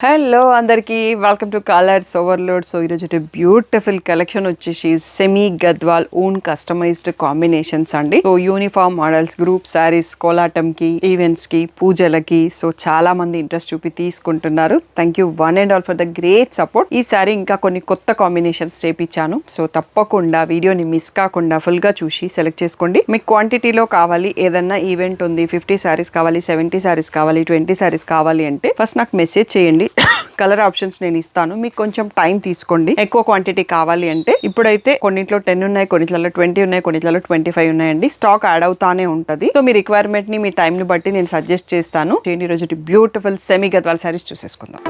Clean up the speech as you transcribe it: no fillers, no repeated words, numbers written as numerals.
Hello అందరికీ welcome to Colours Overload. So ఈరోజు beautiful collection వచ్చేసి semi Gadwal own customised combinations అండి. So uniform models, group sarees, Kolatam కి, events కి, పూజలకి సో చాలా మంది ఇంట్రెస్ట్ చూపి తీసుకుంటున్నారు. Thank you one and all for the great support. ఈ సారీ ఇంకా కొన్ని కొత్త కాంబినేషన్స్ చేపించాను. సో తప్పకుండా వీడియోని మిస్ కాకుండా ఫుల్ గా చూసి సెలెక్ట్ చేసుకోండి. మీకు క్వాంటిటీలో కావాలి, ఏదన్నా ఈవెంట్ ఉంది, 50 శారీస్ కావాలి, 70 శారీస్ కావాలి, 20 శారీస్ కావాలి అంటే ఫస్ట్ నాకు మెసేజ్ చేయండి. కలర్ ఆప్షన్స్ నేను ఇస్తాను, మీకు కొంచెం టైం తీసుకోండి. ఎక్కువ క్వాంటిటీ కావాలి అంటే ఇప్పుడైతే కొన్నిట్లో 10 ఉన్నాయి, కొన్నిట్లలో 20 ఉన్నాయి, కొన్నిట్లలో 25 ఉన్నాయండి. స్టాక్ యాడ్ అవుతానే ఉంటది. సో మీ రిక్వైర్మెంట్ ని, మీ టైం ని బట్టి నేను సజెస్ట్ చేస్తాను. ఈ రోజు బ్యూటిఫుల్ సెమీ గద్వాల్ సారీస్ చూసేసుకుందాం.